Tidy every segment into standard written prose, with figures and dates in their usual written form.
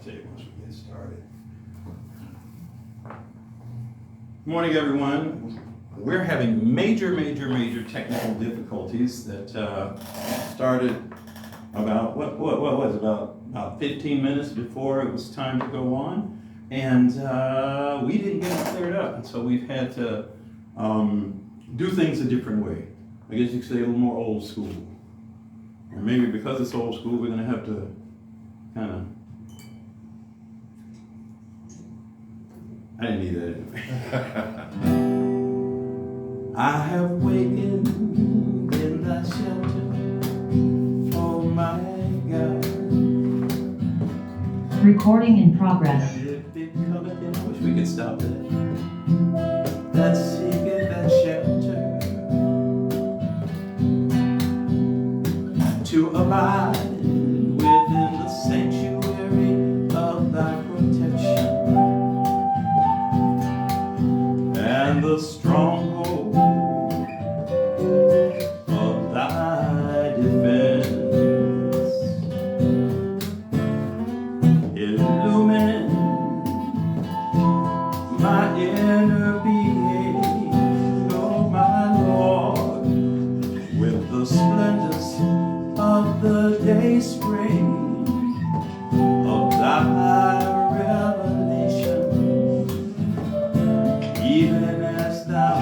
tell you once we get started. Good morning, everyone. We're having major technical difficulties that started about, what was it, about 15 minutes before it was time to go on. And we didn't get it cleared up. And so we've had to do things a different way. I guess you could say a little more old school. Or maybe because it's old school, we're going to have to kind of, I didn't need that anyway. I have wakened in thy shelter, oh my God. Recording in progress. I wish we could stop that. That seeketh that shelter to abide within the sanctuary of thy protection and the stronghold of thy defense. Illumine my inner being, oh my Lord, with the splendors of the day spring of thy revelation, even as thou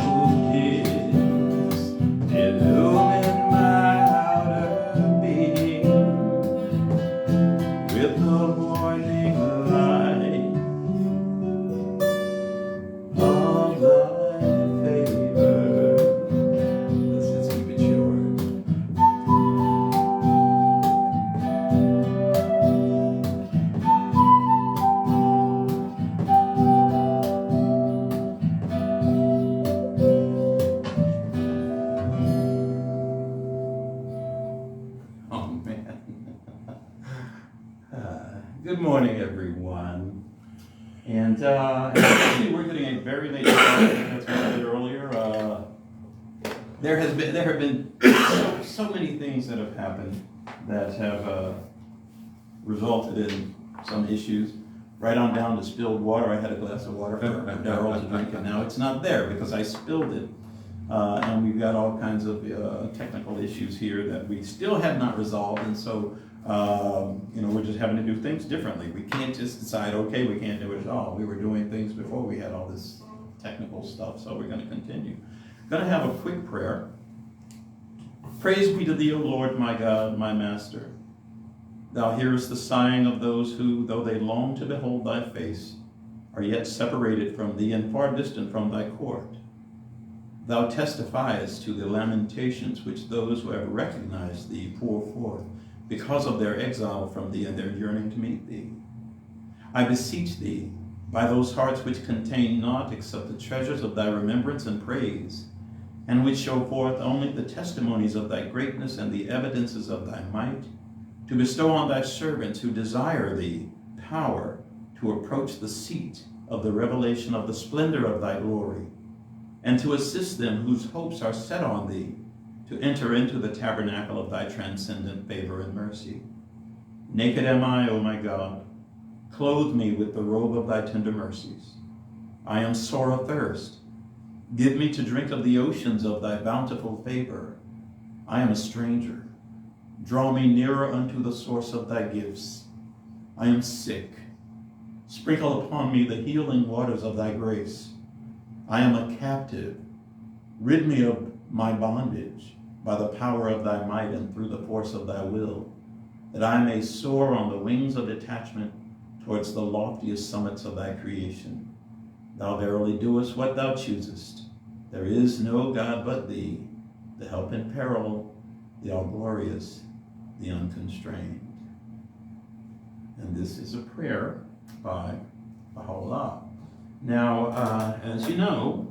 didst illumine my outer being with the morning light of thy favor. Let's just keep it short. Oh man. Good morning, everyone. And actually, we're getting a very late start. That's what I said earlier. There have been so many things that have happened that have resulted in some issues. Right on down to spilled water. I had a glass of water for Daryl to drink, and now it's not there because I spilled it. And we've got all kinds of technical issues here that we still have not resolved, and so we're just having to do things differently. We can't just decide, okay, we can't do it at all. We were doing things before we had all this technical stuff, so we're going to continue. Going to have a quick prayer. Praise be to thee, O Lord, my God, my Master. Thou hearest the sighing of those who, though they long to behold thy face, are yet separated from thee and far distant from thy court. Thou testifiest to the lamentations which those who have recognized thee pour forth because of their exile from thee and their yearning to meet thee. I beseech thee, by those hearts which contain naught except the treasures of thy remembrance and praise, and which show forth only the testimonies of thy greatness and the evidences of thy might, to bestow on thy servants who desire thee power to approach the seat of the revelation of the splendor of thy glory, and to assist them whose hopes are set on thee, to enter into the tabernacle of thy transcendent favor and mercy. Naked am I, O my God. Clothe me with the robe of thy tender mercies. I am sore athirst. Give me to drink of the oceans of thy bountiful favor. I am a stranger. Draw me nearer unto the source of thy gifts. I am sick. Sprinkle upon me the healing waters of thy grace. I am a captive. Rid me of my bondage by the power of thy might and through the force of thy will, that I may soar on the wings of detachment towards the loftiest summits of thy creation. Thou verily doest what thou choosest. There is no God but thee, the help in peril, the all-glorious, the unconstrained. And this is a prayer by Bahá'u'lláh. Now, as you know,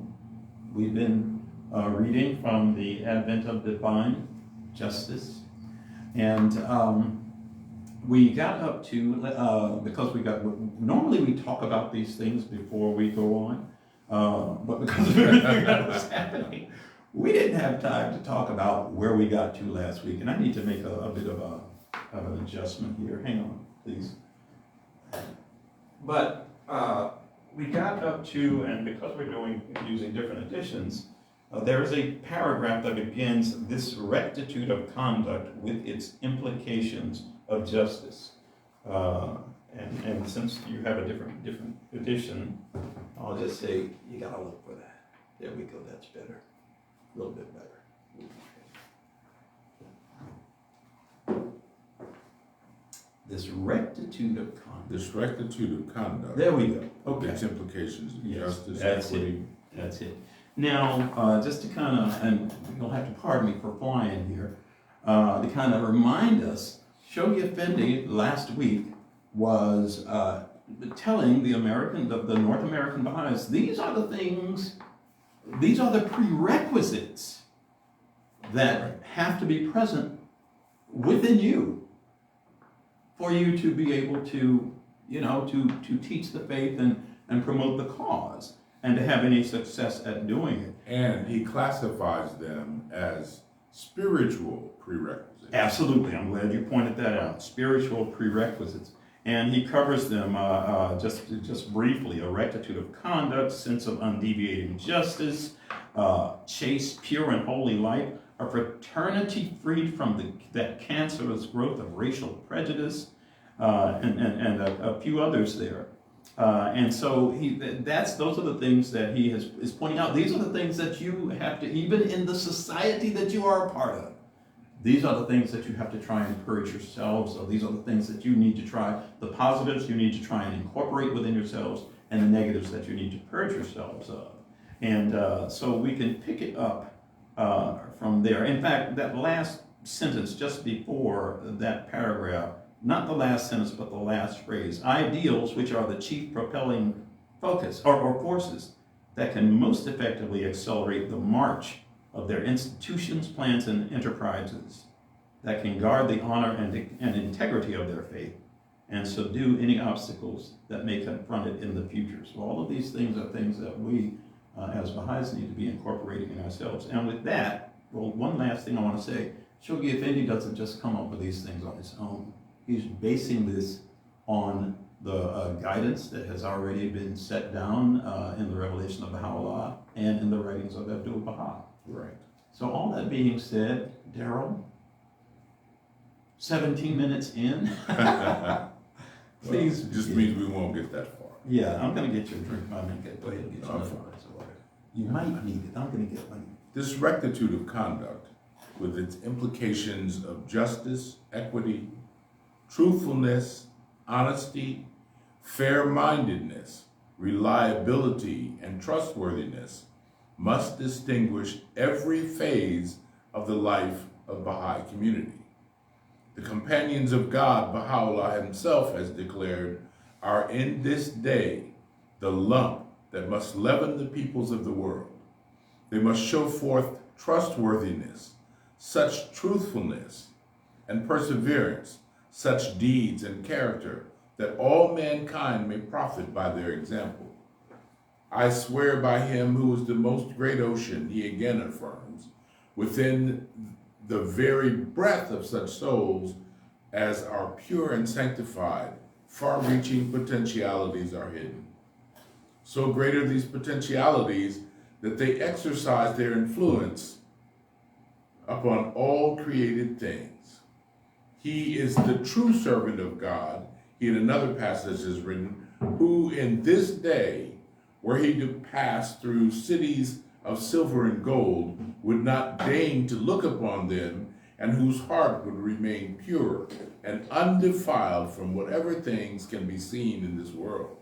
we've been reading from the Advent of Divine Justice, and we got up to, because normally we talk about these things before we go on, but because of everything that was happening, we didn't have time to talk about where we got to last week, and I need to make a bit of an adjustment here. Hang on, please. But we got up to, and because we're using different editions, there is a paragraph that begins this rectitude of conduct with its implications of justice. And since you have a different edition, I'll just say you gotta look for that. There we go. That's better. A little bit better. This rectitude of conduct. This rectitude of conduct. There we go. Okay. Its implications of justice, that's equity. That's it. Now, just to kind of, and you'll have to pardon me for flying here, to kind of remind us, Shoghi Effendi last week was telling the North American Baha'is, these are the things, these are the prerequisites that have to be present within you for you to be able to, to teach the faith and promote the cause and to have any success at doing it. And he classifies them as spiritual prerequisites. Absolutely, I'm glad you pointed that out. Spiritual prerequisites. And he covers them just briefly: a rectitude of conduct, sense of undeviating justice, chaste, pure, and holy life, a fraternity freed from that cancerous growth of racial prejudice, and a few others there. And so those are the things that he is pointing out. These are the things that you have to, even in the society that you are a part of, these are the things that you have to try and encourage yourselves of. These are the things that you need to try, the positives you need to try and incorporate within yourselves, and the negatives that you need to purge yourselves of. And so we can pick it up from there. In fact, that last sentence just before that paragraph, not the last sentence, but the last phrase, ideals, which are the chief propelling focus or forces that can most effectively accelerate the march of their institutions, plans, and enterprises, that can guard the honor and integrity of their faith and subdue any obstacles that may confront it in the future. So all of these things are things that we as Baha'is need to be incorporating in ourselves. And with that, well, one last thing I want to say, Shoghi Effendi doesn't just come up with these things on his own. He's basing this on the guidance that has already been set down in the revelation of Bahá'u'lláh and in the writings of Abdu'l-Baha. Right. So all that being said, Daryl, 17 minutes in, please. Well, it just means we won't get that far. Yeah, I'm going to get you a drink. I'm going to go ahead and get you another glass of water. You might need it. I'm going to get one. This rectitude of conduct, with its implications of justice, equity, truthfulness, honesty, fair-mindedness, reliability, and trustworthiness, must distinguish every phase of the life of Baha'i community. The companions of God, Baha'u'lláh himself has declared, are in this day the lump that must leaven the peoples of the world. They must show forth trustworthiness, such truthfulness and perseverance, such deeds and character, that all mankind may profit by their example. I swear by him who is the most great ocean, he again affirms, within the very breath of such souls as are pure and sanctified, far-reaching potentialities are hidden. So great are these potentialities that they exercise their influence upon all created things. He is the true servant of God, he in another passage has written, who in this day, were he to pass through cities of silver and gold, would not deign to look upon them, and whose heart would remain pure and undefiled from whatever things can be seen in this world,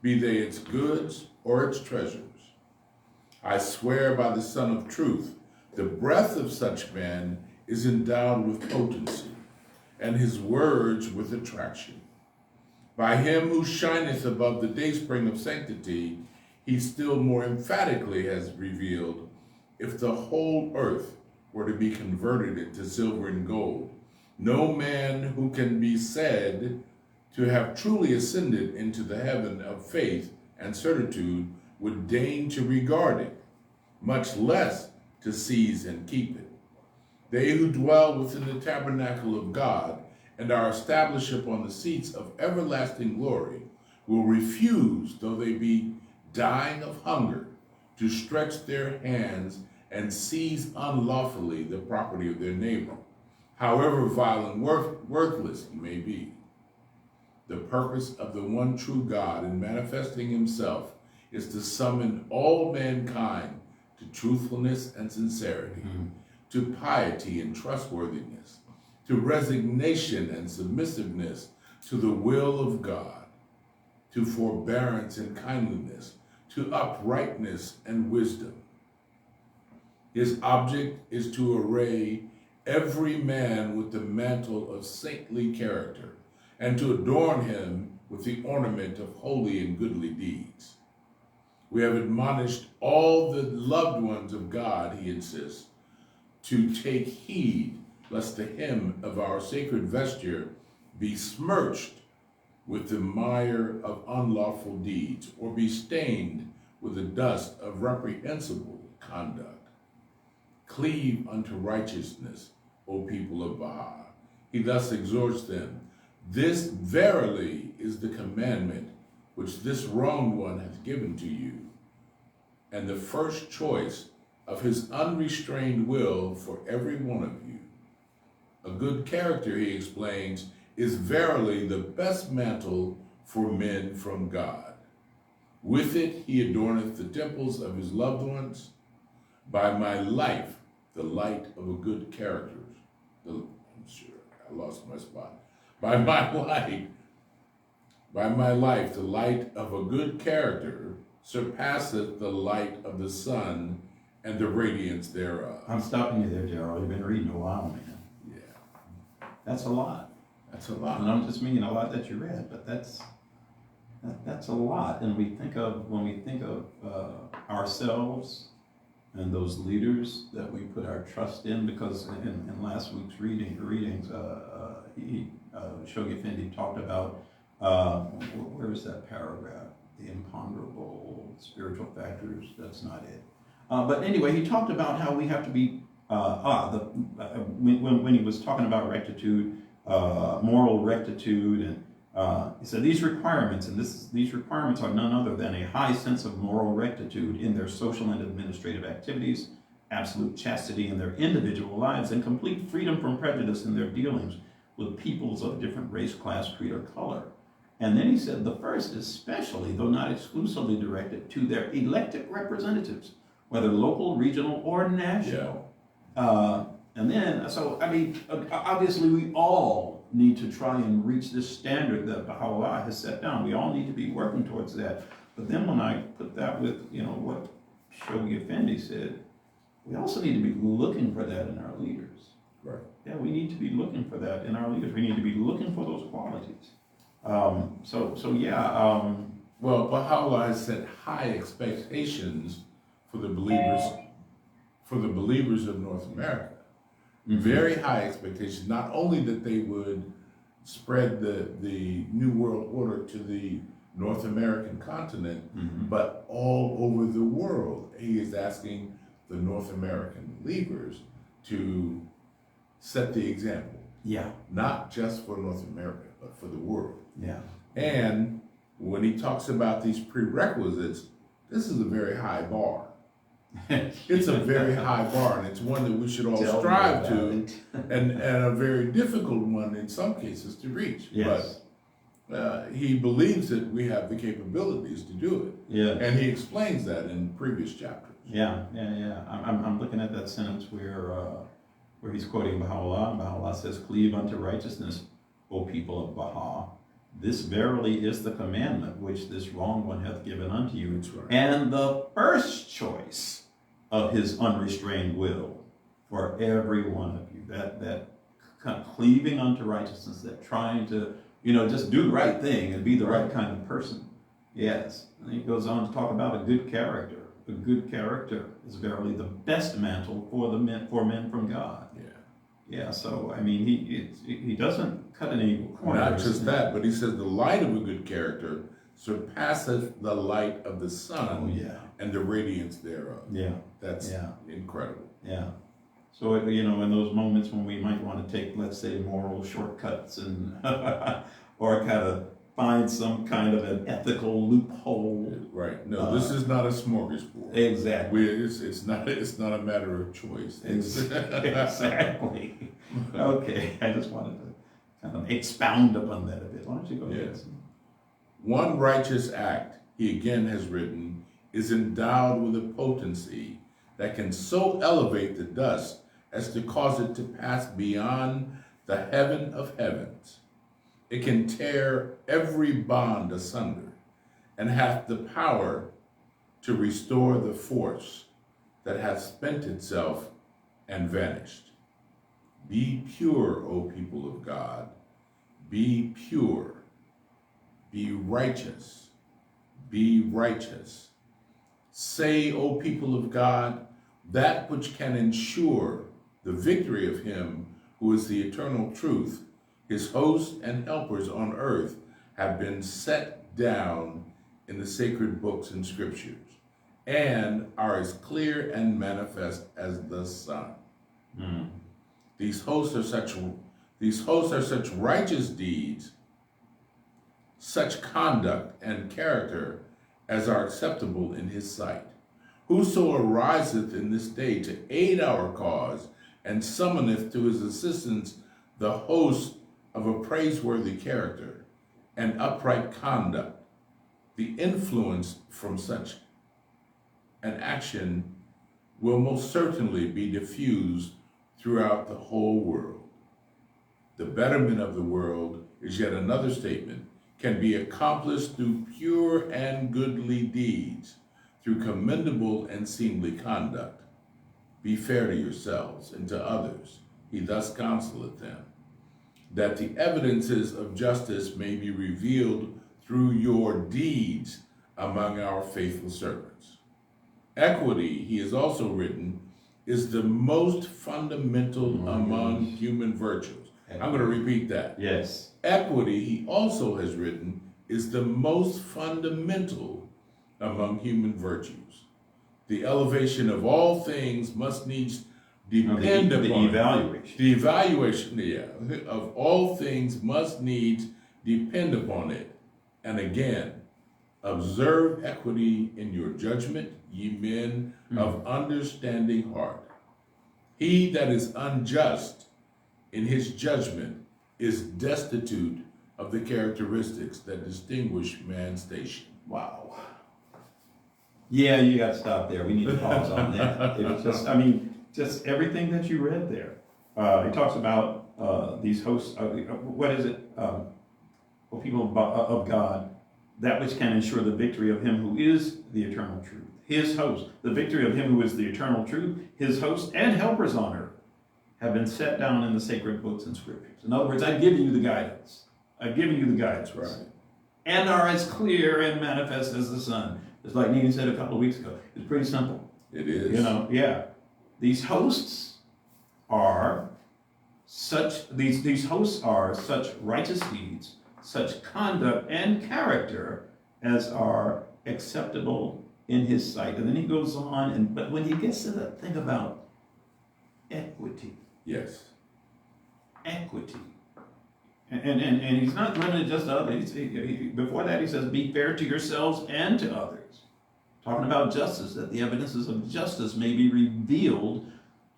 be they its goods or its treasures. I swear by the Son of Truth, the breath of such men is endowed with potency, and his words with attraction. By him who shineth above the dayspring of sanctity, he still more emphatically has revealed, if the whole earth were to be converted into silver and gold, no man who can be said to have truly ascended into the heaven of faith and certitude would deign to regard it, much less to seize and keep it. They who dwell within the tabernacle of God and are established upon the seats of everlasting glory will refuse, though they be dying of hunger, to stretch their hands and seize unlawfully the property of their neighbor, however vile and worthless he may be. The purpose of the one true God in manifesting himself is to summon all mankind to truthfulness and sincerity, to piety and trustworthiness, to resignation and submissiveness to the will of God, to forbearance and kindliness, to uprightness and wisdom. His object is to array every man with the mantle of saintly character, and to adorn him with the ornament of holy and goodly deeds. We have admonished all the loved ones of God, he insists, to take heed lest the hem of our sacred vesture be smirched with the mire of unlawful deeds, or be stained with the dust of reprehensible conduct. Cleave unto righteousness, O people of Baha. He thus exhorts them, this verily is the commandment which this wronged one hath given to you, and the first choice of his unrestrained will for every one of you. A good character, he explains, is verily the best mantle for men from God. With it he adorneth the temples of his loved ones. By my life, the light of a good character. I'm sure I lost my spot. By my life, the light of a good character surpasseth the light of the sun and the radiance thereof. I'm stopping you there, Gerald. You've been reading a while, man. Yeah. That's a lot. That's a lot. And I'm just meaning a lot that you read, but that's a lot. And when we think of ourselves and those leaders that we put our trust in, because in last week's readings, Shoghi Effendi talked about, where is that paragraph? The imponderable spiritual factors, that's not it. But anyway, he talked about how we have to be, when he was talking about rectitude, moral rectitude, and he said these requirements, these requirements are none other than a high sense of moral rectitude in their social and administrative activities, absolute chastity in their individual lives, and complete freedom from prejudice in their dealings with peoples of different race, class, creed, or color. And then he said the first especially, though not exclusively directed to their elected representatives, whether local, regional, or national. Yeah. And then, so, I mean, obviously we all need to try and reach this standard that Bahá'u'lláh has set down. We all need to be working towards that. But then when I put that with, what Shoghi Effendi said, we also need to be looking for that in our leaders. Right. Yeah, we need to be looking for that in our leaders. We need to be looking for those qualities. Well, Bahá'u'lláh has set high expectations for the believers of North America. Mm-hmm. Very high expectations, not only that they would spread the New World Order to the North American continent, mm-hmm. but all over the world. He is asking the North American believers to set the example. Yeah. Not just for North America, but for the world. Yeah. And when he talks about these prerequisites, this is a very high bar. It's a very high bar, and it's one that we should all strive to, and a very difficult one in some cases to reach. Yes. But he believes that we have the capabilities to do it. Yeah. And he explains that in previous chapters. Yeah. I'm looking at that sentence where he's quoting Bahá'u'lláh. Bahá'u'lláh says, "Cleave unto righteousness, O people of Baha. This verily is the commandment which this wrong one hath given unto you." That's right. And the first choice of his unrestrained will for every one of you. That kind of cleaving unto righteousness, that trying to, just do the right thing and be the right kind of person. Yes. And he goes on to talk about a good character. A good character is verily the best mantle for men from God. Yeah. Yeah, so I mean, he doesn't cut any corners. Not just that, but he says the light of a good character surpasseth the light of the sun and the radiance thereof. Yeah. That's incredible. Yeah. So, in those moments when we might want to take, let's say, moral shortcuts and or kind of find some kind of an ethical loophole. Right. No, this is not a smorgasbord. Exactly. It's not a matter of choice. Exactly. Okay, I just wanted to kind of expound upon that a bit. Why don't you go ahead? Yes. One righteous act, he again has written, is endowed with a potency that can so elevate the dust as to cause it to pass beyond the heaven of heavens. It can tear every bond asunder, and hath the power to restore the force that hath spent itself and vanished. Be pure, O people of God. Be pure. Be righteous. Be righteous. Say, O people of God, that which can ensure the victory of him who is the eternal truth. His hosts and helpers on earth have been set down in the sacred books and scriptures, and are as clear and manifest as the sun. Mm. These hosts are such righteous deeds, such conduct and character as are acceptable in his sight. Whoso ariseth in this day to aid our cause, and summoneth to his assistance the host of a praiseworthy character and upright conduct, the influence from such an action will most certainly be diffused throughout the whole world. The betterment of the world is yet another statement, can be accomplished through pure and goodly deeds, through commendable and seemly conduct. Be fair to yourselves and to others, he thus counseleth them, that the evidences of justice may be revealed through your deeds among our faithful servants. Equity, he has also written, is the most fundamental among human virtues. I'm going to repeat that. Yes. Equity, he also has written, is the most fundamental among human virtues. The elevation of all things must needs depend upon the evaluation. The evaluation, of all things must needs depend upon it. And again, observe equity in your judgment, ye men of understanding heart. He that is unjust in his judgment is destitute of the characteristics that distinguish man's station. Wow. Yeah, you got to stop there. We need to pause on that. It was just everything that you read there. He talks about these hosts. What is it? For people of God, that which can ensure the victory of him who is the eternal truth. His host, the victory of him who is the eternal truth, his hosts and helpers on earth have been set down in the sacred books and scriptures. In other words, I've given you the guidance. I've given you the guidance, Right. and are as clear and manifest as the sun. Just like Nina said a couple of weeks ago, it's pretty simple. It is. These hosts are such righteous deeds, such conduct and character as are acceptable in his sight. And then he goes on, but when he gets to that thing about equity, Yes. equity. And he's not limited just to others. Before that, he says, be fair to yourselves and to others. Talking about justice, that the evidences of justice may be revealed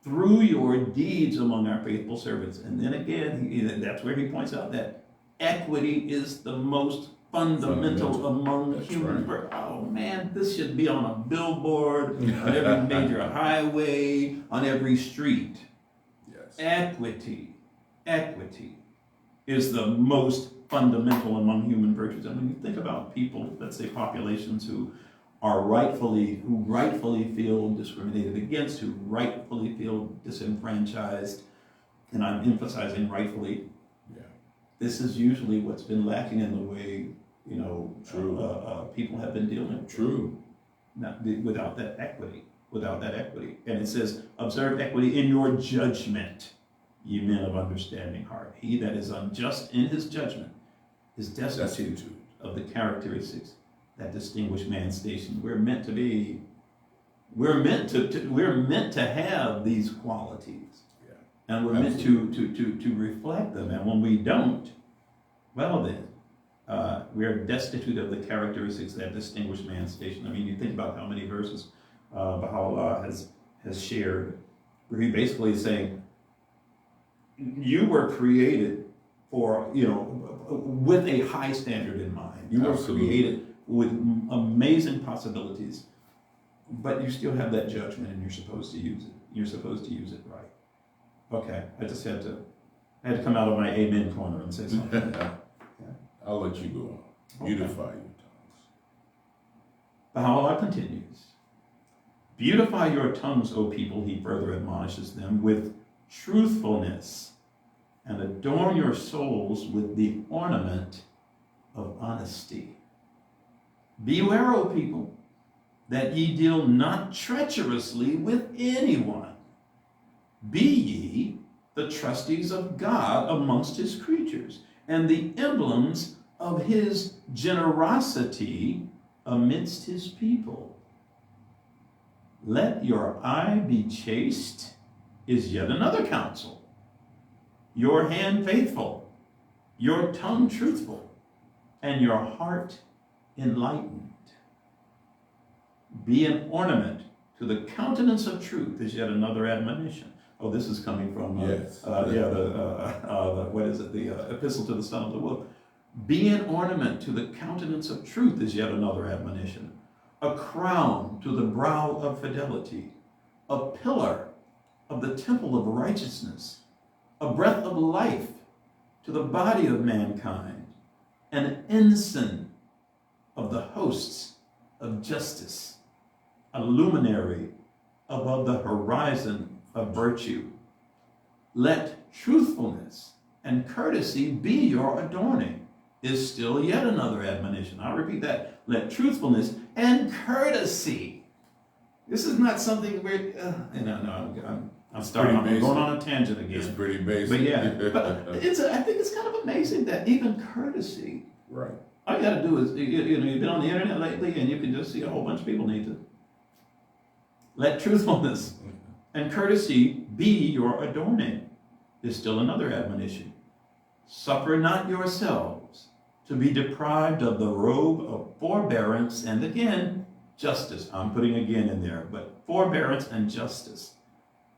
through your deeds among our faithful servants. And then again, that's where he points out that equity is the most fundamental among That's human. right. Oh man, this should be on a billboard, on every major highway, on every street. Yes. Equity is the most fundamental among human virtues. I mean, you think about people, let's say populations who rightfully feel discriminated against, who rightfully feel disenfranchised, and I'm emphasizing rightfully. Yeah. This is usually what's been lacking in the way, True. People have been dealing with. True. Without that equity. And it says, observe equity in your judgment, ye men of understanding heart. He that is unjust in his judgment is destitute of the characteristics that distinguish man's station. We're meant to have these qualities. Yeah. And we're meant to reflect them. And when we don't, well then, we are destitute of the characteristics that distinguish man's station. I mean, you think about how many verses Bahá'u'lláh has shared, where he basically is saying, you were created for, with a high standard in mind. You were Absolutely. created with amazing possibilities, but you still have that judgment and you're supposed to use it. You're supposed to use it right. Okay, I just had to come out of my amen corner and say something. I'll let you go on. Beautify your tongues. Bahá'u'lláh continues. Beautify your tongues, O people, he further admonishes them, with truthfulness, and adorn your souls with the ornament of honesty. Beware, O people, that ye deal not treacherously with anyone. Be ye the trustees of God amongst his creatures, and the emblems of his generosity amidst his people. Let your eye be chaste is yet another counsel. Your hand faithful, your tongue truthful, and your heart enlightened. Be an ornament to the countenance of truth is yet another admonition. Oh, this is coming from Yes. what is it? The Epistle to the Son of the Wolf. Be an ornament to the countenance of truth is yet another admonition. A crown to the brow of fidelity, a pillar of the temple of righteousness, a breath of life to the body of mankind, an ensign of the hosts of justice, a luminary above the horizon of virtue. Let truthfulness and courtesy be your adorning is still yet another admonition. I'll repeat that. Let truthfulness and courtesy. This is not something where, I'm starting. I'm Pretty going basic. on a tangent again. It's pretty basic. But yeah, I think it's kind of amazing that even courtesy, Right. all you got to do is, you've been on the internet lately and you can just see a whole bunch of people need to. Let truthfulness and courtesy be your adorning is still another admonition. Suffer not yourselves to be deprived of the robe of forbearance and again, justice. I'm putting again in there, but forbearance and justice,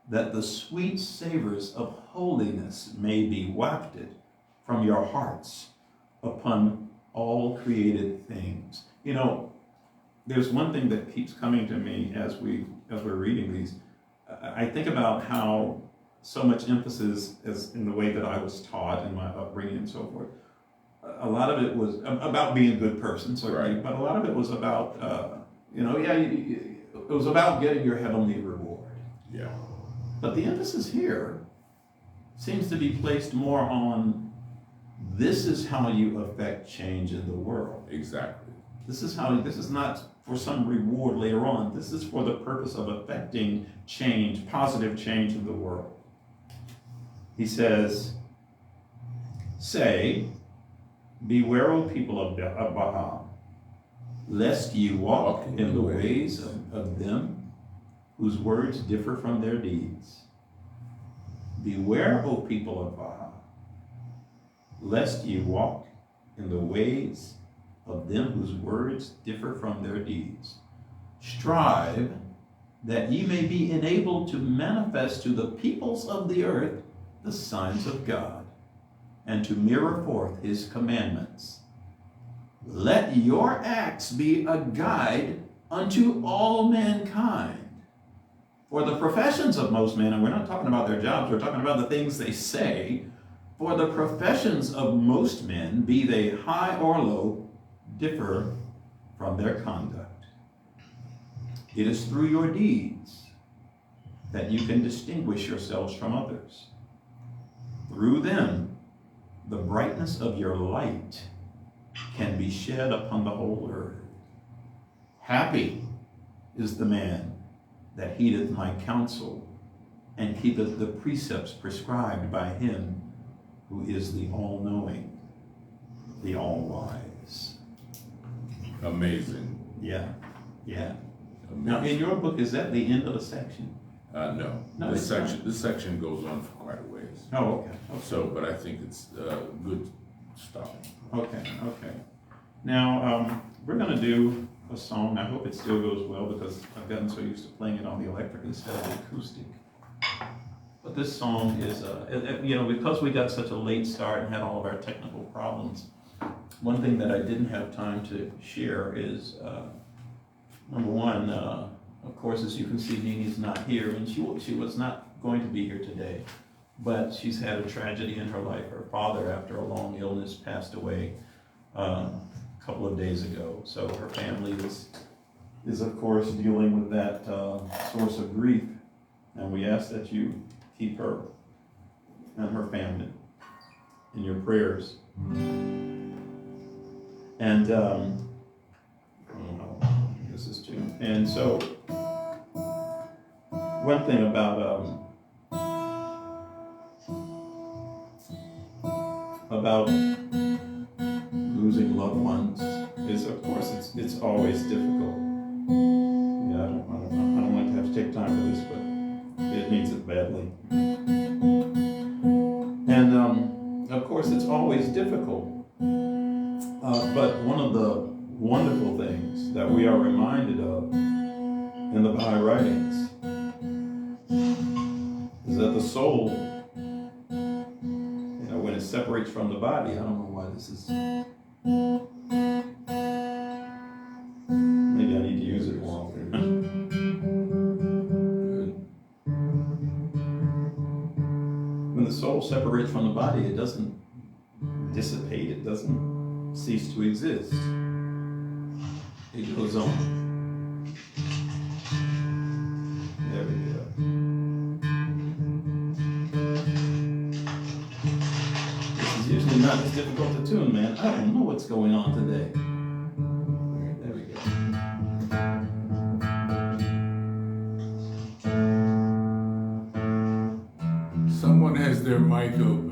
that the sweet savors of holiness may be wafted from your hearts upon all created things. There's one thing that keeps coming to me as we're reading these. I think about how so much emphasis, as in the way that I was taught in my upbringing and so forth, a lot of it was about being a good person, certainly, Right. but a lot of it was about, it was about getting your heavenly reward. Yeah. But the emphasis here seems to be placed more on this is how you affect change in the world. Exactly. This is not for some reward later on. This is for the purpose of affecting change, positive change in the world. He says, say, beware, O people of Baha, lest ye walk in the ways of them whose words differ from their deeds. Beware, O people of Baha, lest ye walk in the ways of them whose words differ from their deeds. Strive that ye may be enabled to manifest to the peoples of the earth the signs of God, and to mirror forth his commandments. Let your acts be a guide unto all mankind. For the professions of most men, and we're not talking about their jobs, we're talking about the things they say, for the professions of most men, be they high or low, differ from their conduct. It is through your deeds that you can distinguish yourselves from others. Through them, the brightness of your light can be shed upon the whole earth. Happy is the man that heedeth my counsel and keepeth the precepts prescribed by him who is the all-knowing, the all-wise. Amazing. Yeah. Amazing. Now, in your book, is that the end of the section? No. No, This it's not. section goes on for quite a ways. Oh, okay. So, but I think it's good stopping. Okay. Now, we're gonna do a song. I hope it still goes well because I've gotten so used to playing it on the electric instead of the acoustic. But this song is, because we got such a late start and had all of our technical problems, one thing that I didn't have time to share is, number one, of course, as you can see, Nini's not here, and she was not going to be here today, but she's had a tragedy in her life. Her father, after a long illness, passed away a couple of days ago. So her family is of course dealing with that source of grief, and we ask that you keep her and her family in your prayers. And this is June. And so one thing about losing loved ones is, of course, it's always difficult. Yeah, I don't like to have to take time for this, but it needs it badly. And of course, it's always difficult. But one of the wonderful things that we are reminded of in the Baha'i writings is that the soul, when it separates from the body, I don't know why this is. Maybe I need to use it more often. When the soul separates from the body, it doesn't dissipate, it doesn't cease to exist. It goes on. There we go. This is usually not as difficult to tune, man. I don't know what's going on today. There we go. Someone has their mic open.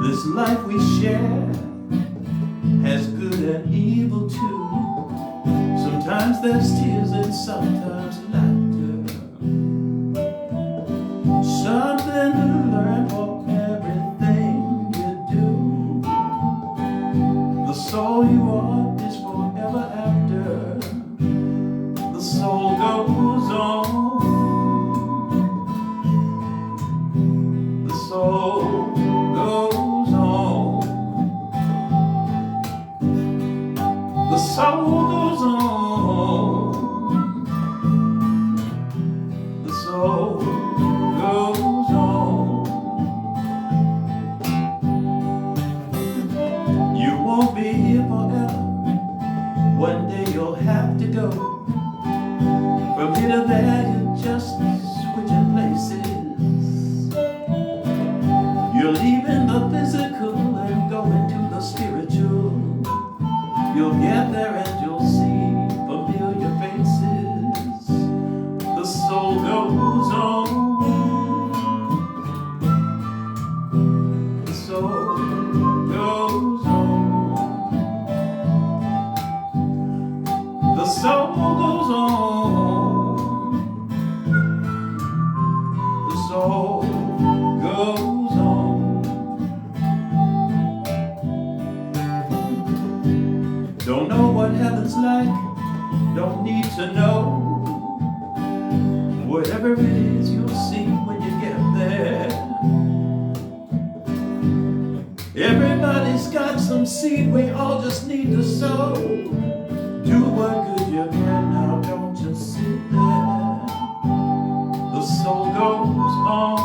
This life we share has good and evil too. Sometimes there's tears and sometimes laughter. Something to learn for everything you do. The soul you are is forever after. The soul goes on. The soul goes on. The soul goes on. The soul goes on. You won't be here forever. One day you'll have to go. From here to there, you're just switching places. You're leaving the physical and going to the spiritual. You'll get there and you'll see familiar faces. The soul goes on. The soul goes on. The soul goes on. The soul goes on. Don't know what heaven's like, don't need to know. Whatever it is, you'll see when you get there. Everybody's got some seed, we all just need to sow. Do what good you can, now don't just sit there. The soul goes on.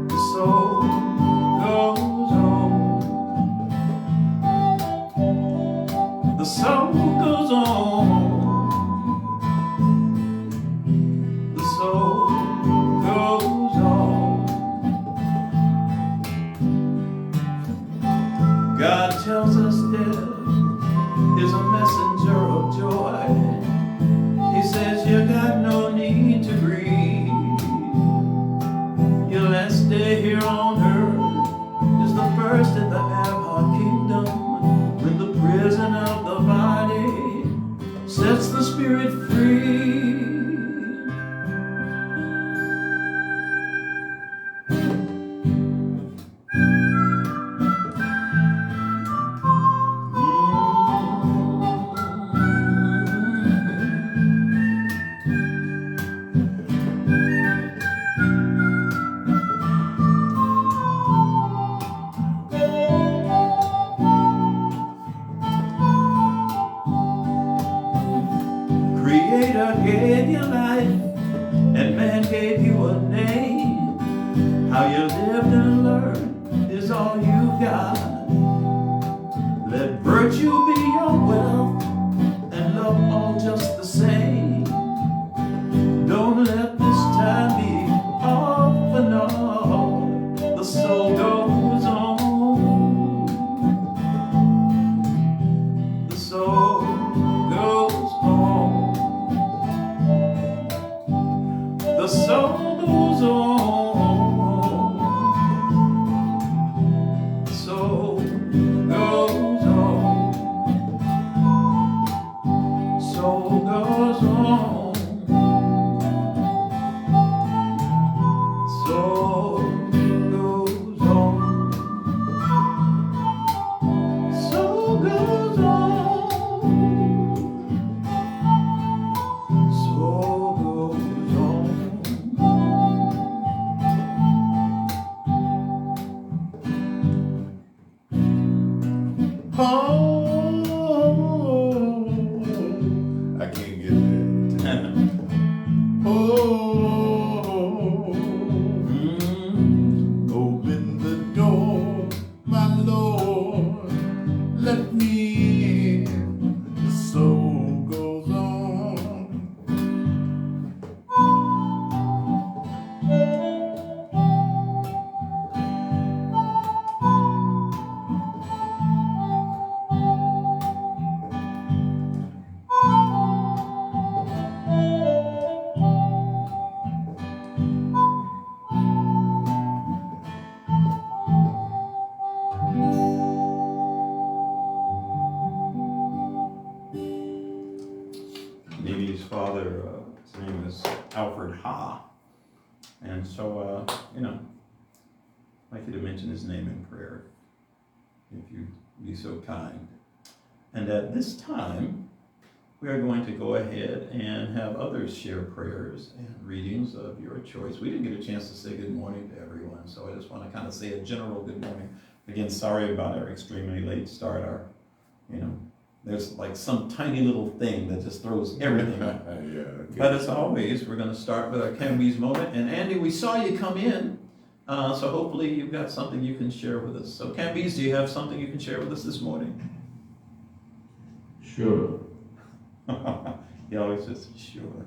The soul goes on. The soul goes on. The soul God tells us death is a messenger of joy. He says you got no need to grieve. Your last day here on earth is the first in the Bahá'u'lláh kingdom, when the prison of the body sets the spirit free. Creator gave you life, and man gave you a name. How you lived and learned is all you got. Let virtue be your wealth, and love all just the same. Don't let this time be all for naught. The soul goes on. The soul goes on. The soul goes on. The soul goes on. Soul goes on. Soul goes on. Soul goes on. Soul goes on. I can't get there. Open the door, my Lord, let me in. The soul goes on. Mimi's father, his name is Alfred Ha. And so, I'd like you to mention his name in prayer, if you'd be so kind. And at this time, we are going to go ahead and have others share prayers and readings of your choice. We didn't get a chance to say good morning to everyone, so I just want to kind of say a general good morning. Again, sorry about our extremely late start. There's like some tiny little thing that just throws everything up. Yeah, okay. But as always, we're going to start with our Camby's moment. And Andy, we saw you come in, so hopefully you've got something you can share with us. So Camby's, do you have something you can share with us this morning? Sure. He always says, sure.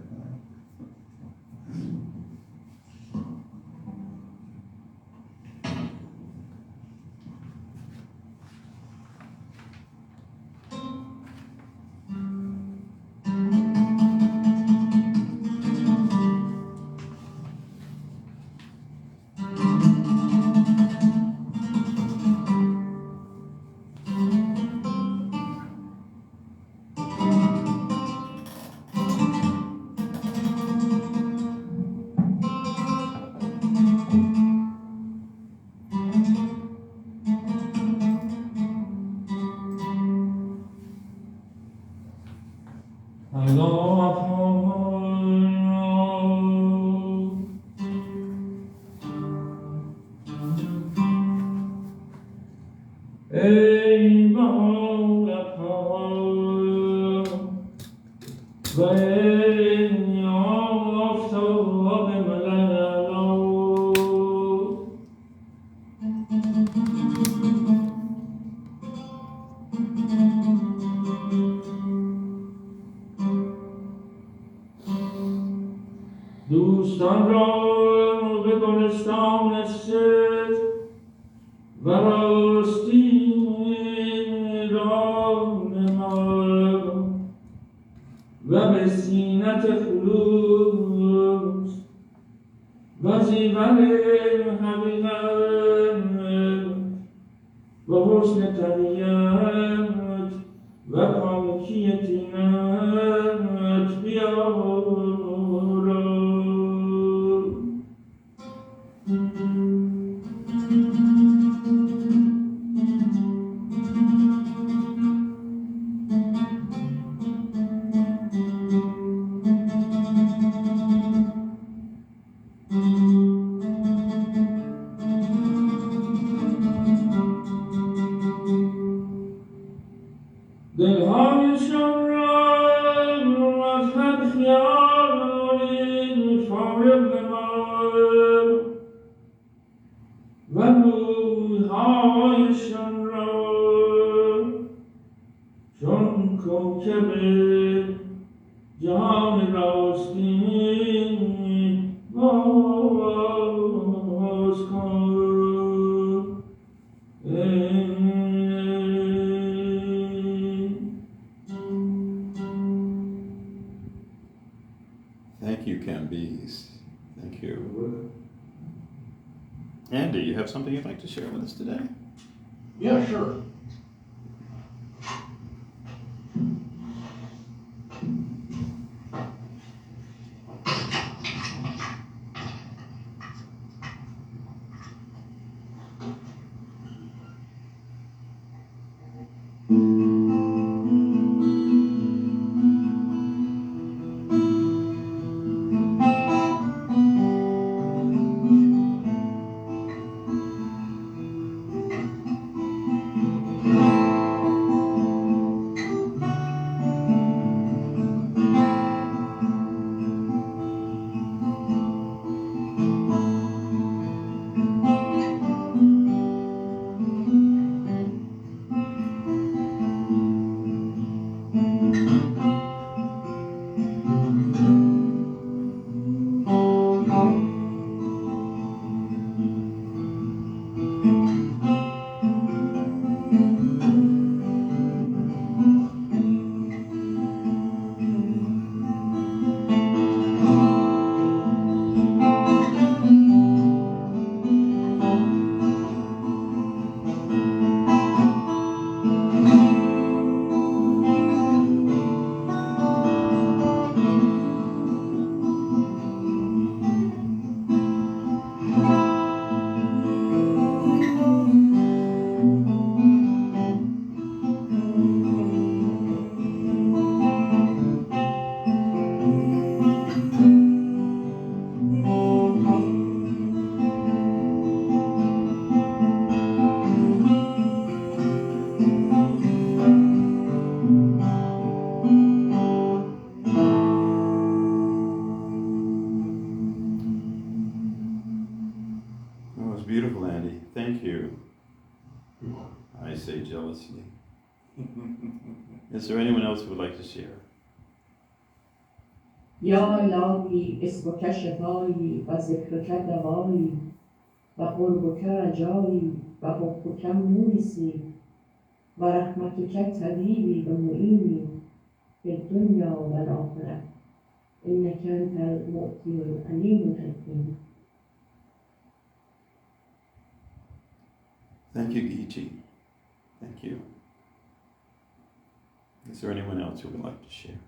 ای Bahá'u'lláh و ای آفتاب ملل دوستان را به گلستان ست و راستی صفت حقیقت و حسن طبیعت و پاکیت نعمت بیارم. دلهایشان را از هر خیالی فارغ نمای و روحهایشان را چون کوکب جهان راستین باز کن. Thank you, Camby's. Thank you. Andy, you have something you'd like to share with us today? Yeah, sure. That was beautiful, Andy. Thank you. I say jealously. Is there anyone else who would like to share? یا الهی اسمک شفایی و ذکرک دوایی و قربک رجایی و حبک مونسی و رحمتک طبیبی و معینی فی الدنیا و الآخرة انک انت المعطی العلیم الحکیم. Thank you, Geechee. Thank you. Is there anyone else who would like to share?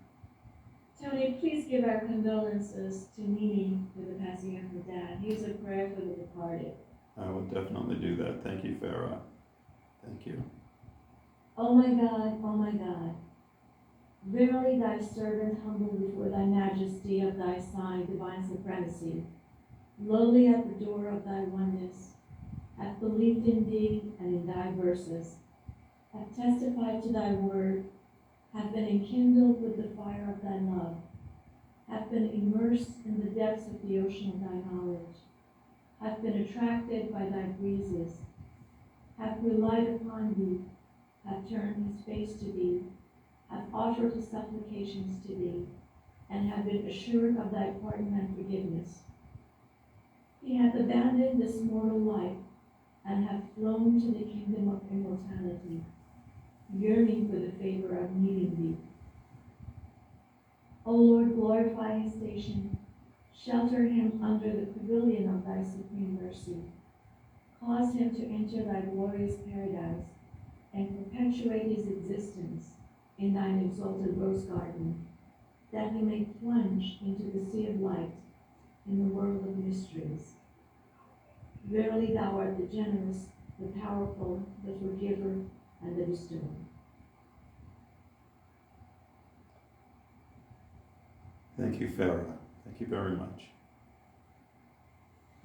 Tony, please give our condolences to Nini for the passing of her dad. He is a prayer for the departed. I will definitely do that. Thank you, Farah. Thank you. Oh my God, verily thy servant humbled before thy majesty of thy sign, divine supremacy, lowly at the door of thy oneness, hath believed in thee and in thy verses, hath testified to thy word, hath been enkindled with the fire of thy love, hath been immersed in the depths of the ocean of thy knowledge, hath been attracted by thy breezes, hath relied upon thee, hath turned his face to thee, hath offered his supplications to thee, and hath been assured of thy pardon and forgiveness. He hath abandoned this mortal life, and hath flown to the kingdom of immortality, yearning for the favor of meeting thee. O Lord, glorify his station, Shelter him under the pavilion of thy supreme mercy. Cause him to enter thy glorious paradise, and perpetuate his existence in thine exalted rose garden, that he may plunge into the sea of light in the world of mysteries. Verily thou art the generous, the powerful, the forgiver, and the bestower. Thank you, Farah. Thank you very much.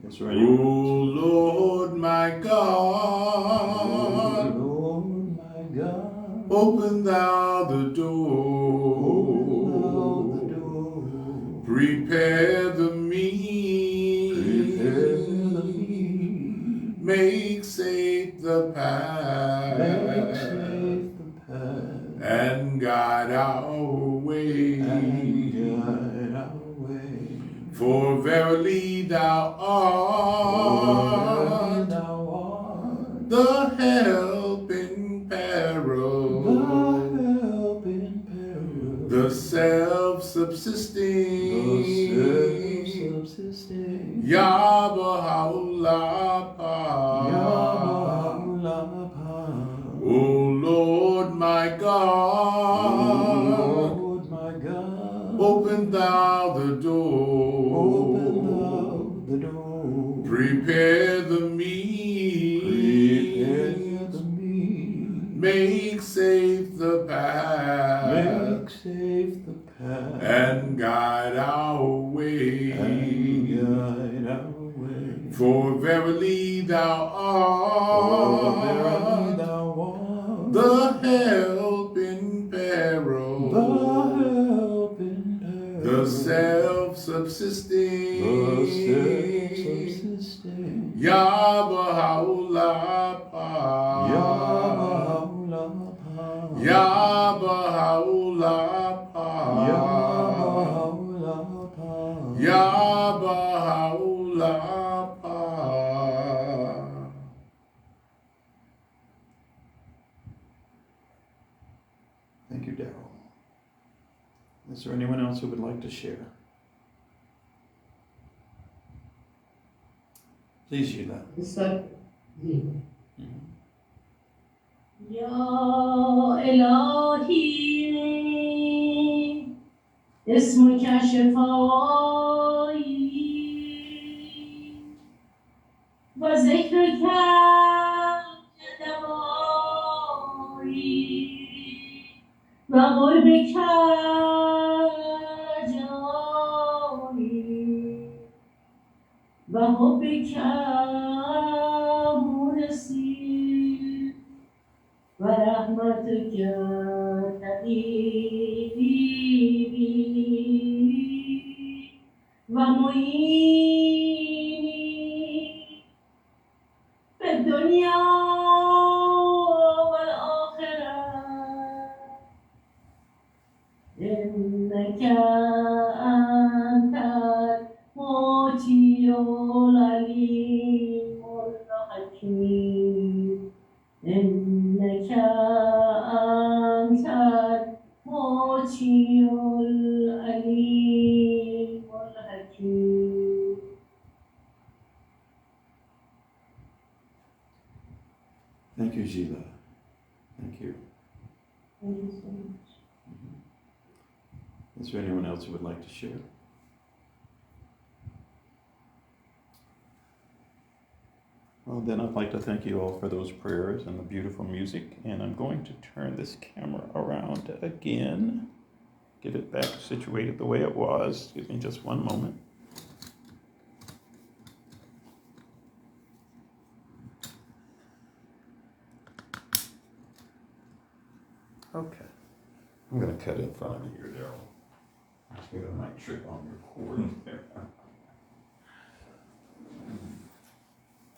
Is there O anyone? Lord my God, Lord my God, open thou the open thou the door, door, prepare the means, prepare the means, make safe the make path, safe the path, and guide our way. and guide our way. For verily thou For art thou art the help in peril, the help in peril, the self-subsisting, self-subsisting, Yah Bahá'u'lláh. Bahá'u'lláh. O Lord my God, Lord my God, open thou the door, open thou the door, prepare the prepare means, the means, make safe the path, make safe the path, and guide our way. and guide our way. For verily thou For verily art thou art the help in the peril, help in peril, the self-subsisting, the self-subsisting, Yah Bahá'u'lláh. Bahá'u'lláh, Yah Bahá'u'lláh. Bahá'u'lláh, Yah Bahá'u'lláh. Thank you, Daryl. Is there anyone else who would like to share? Please, Sheila. Ya Elahi, اسمك شفایی و ذکرك دوایی و قربك جایی و حبك مونسی و رحمتك طبیبی و معینی في الدنيا والآخرة إنك أنت المعطي العليم الحكيم إنك أنت المعطي العليم الحكيم. Thank you, Sheila. Thank you. Thank you so much. Is there anyone else who would like to share? Well, then I'd like to thank you all for those prayers and the beautiful music. And I'm going to turn this camera around again. Get it back situated the way it was. Give me just one moment. Okay. I'm going to cut in front of you here, Daryl. Let's get my trick on your cord there.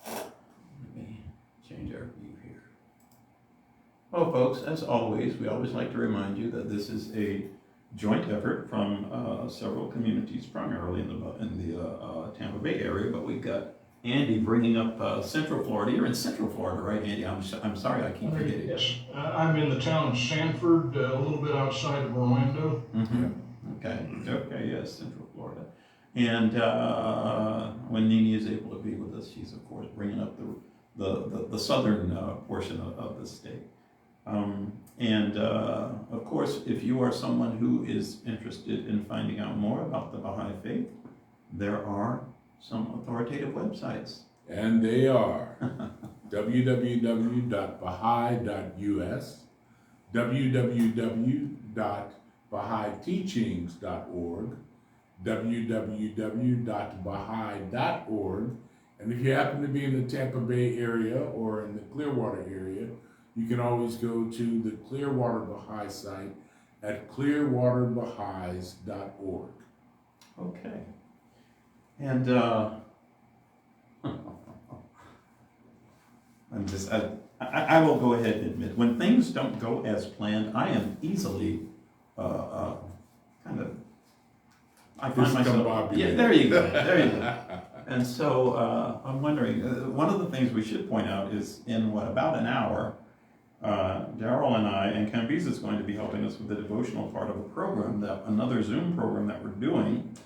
Let me change our view here. Well, folks, as always, we always like to remind you that this is a joint effort from several communities, primarily in the Tampa Bay area, but we've got Andy bringing up Central Florida. You're in Central Florida, right, Andy? I'm sorry, I keep forgetting. Yes, I'm in the town of Sanford, a little bit outside of Orlando. Mm-hmm. Okay, yes, Central Florida. And when Nini is able to be with us, she's of course bringing up the southern portion of the state. Of course, if you are someone who is interested in finding out more about the Baha'i faith, there are some authoritative websites. And they are www.baha'i.us, www.baha'iteachings.org, www.baha'i.org, and if you happen to be in the Tampa Bay area or in the Clearwater area, you can always go to the Clearwater Baha'i site at clearwaterbaha'is.org. Okay. And I will go ahead and admit, when things don't go as planned, I am easily kind of, I find myself, yeah, there you go. And so I'm wondering, one of the things we should point out is in about an hour, Daryl and I, and Camby's is going to be helping us with the devotional part of a program, another Zoom program that we're doing.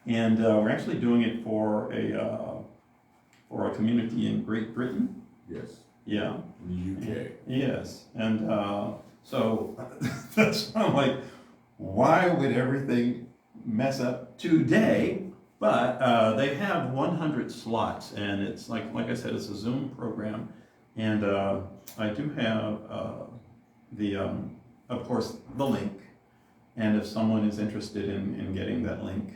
And we're actually doing it for a community in Great Britain. Yes. Yeah. In the UK. Yes. And so that's why I'm like, why would everything mess up today? But they have 100 slots, and it's like I said, it's a Zoom program. And I do have of course, the link. And if someone is interested in getting that link,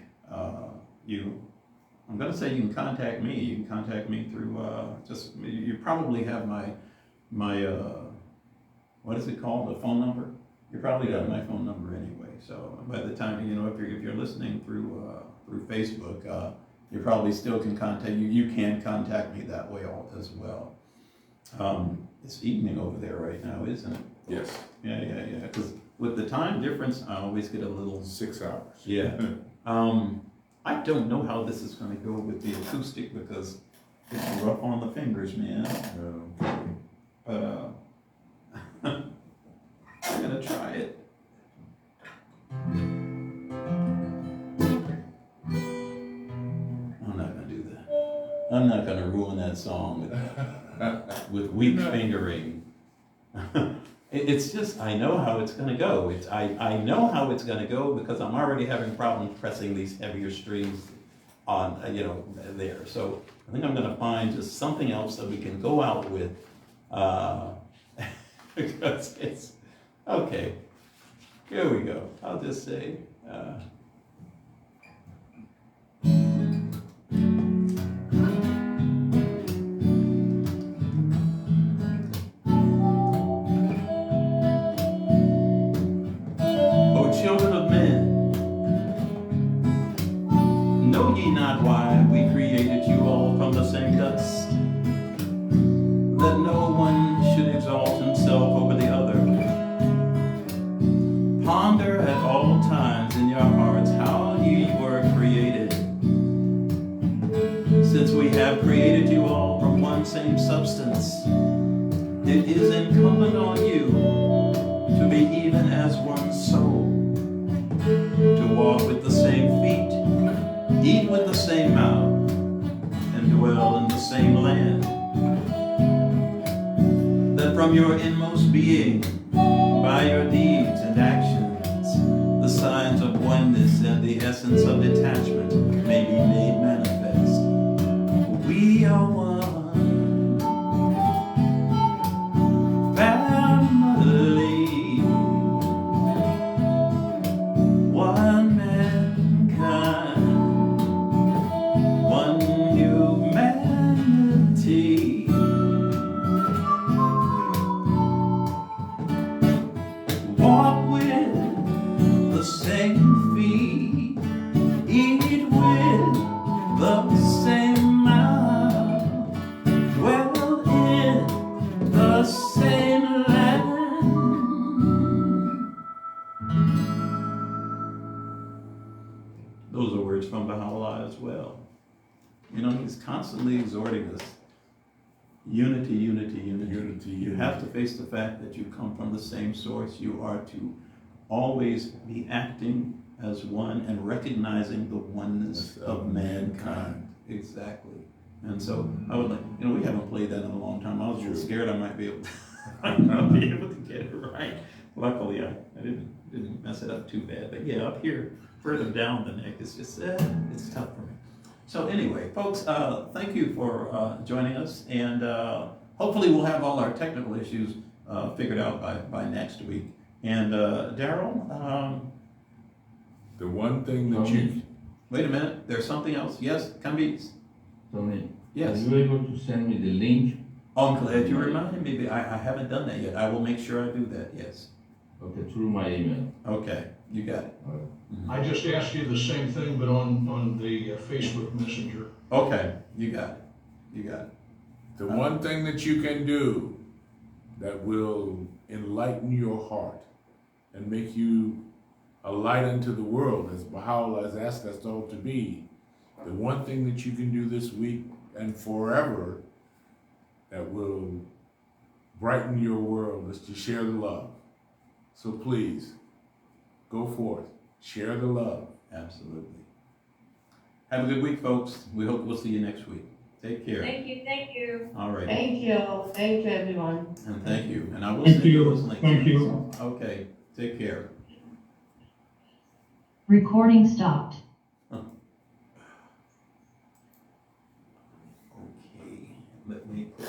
I'm going to say you can contact me. You can contact me through you probably have my what is it called? The phone number? You probably got my phone number anyway. So by the time, if you're listening through Facebook, you probably still can contact you. You can contact me that way as well. It's evening over there right now, isn't it? Yes. Yeah. Because with the time difference, I always get a little 6 hours. Yeah. I don't know how this is going to go with the acoustic because it's rough on the fingers, man. But I'm gonna try it. I'm not gonna do that. I'm not gonna ruin that song with weak fingering. It's just, I know how it's gonna go. I know how it's gonna go because I'm already having problems pressing these heavier strings on, there. So I think I'm gonna find just something else that we can go out with, because it's, okay, here we go. I'll just say, children of men, know ye not why we created you all from the same dust, that no one should exalt himself over the other? Ponder at all times in your hearts how ye were created, since we have created you all from one same substance. It is incumbent on you to be even as one soul, to walk with the same feet, eat with the same mouth, and dwell in the same land. That from your inmost being, by your deeds and actions, the signs of oneness and the essence of detachment may be made manifest. We are one family, one mankind, one humanity. Walk with the same feet, eat with the same mouth, dwell in the same land. Those are words from Bahá'u'lláh as well. He's constantly exhorting us. Unity, unity, unity. Unity, You have to face the fact that you come from the same source. You are to always be acting as one and recognizing the oneness of mankind. Exactly. And so I would like, we haven't played that in a long time. I was a little scared I might be able to, be able to get it right. Luckily, I didn't mess it up too bad. But yeah, up here, further down the neck, it's just, it's tough for me. So anyway, folks, thank you for joining us. And hopefully we'll have all our technical issues figured out by next week. And Daryl, The one thing that you, wait a minute, there's something else. Yes, Kambiz. Tony, Yes. are you able to send me the link? Oh, I'm glad you reminded me. I haven't done that yet. I will make sure I do that, yes. Okay, through my email. Okay, you got it. I just asked you the same thing, but on the Facebook Messenger. Okay, you got it. You got it. the one thing that you can do that will enlighten your heart and make you a light unto the world, as Bahá'u'lláh has asked us all to be, the one thing that you can do this week and forever that will brighten your world is to share the love. So please, go forth, share the love. Absolutely. Have a good week, folks. We hope we'll see you next week. Take care. Thank you. All right. Thank you everyone. And thank you. And I will Thank send you you. those links. Thank you. Okay, take care. Recording stopped. Okay, let me put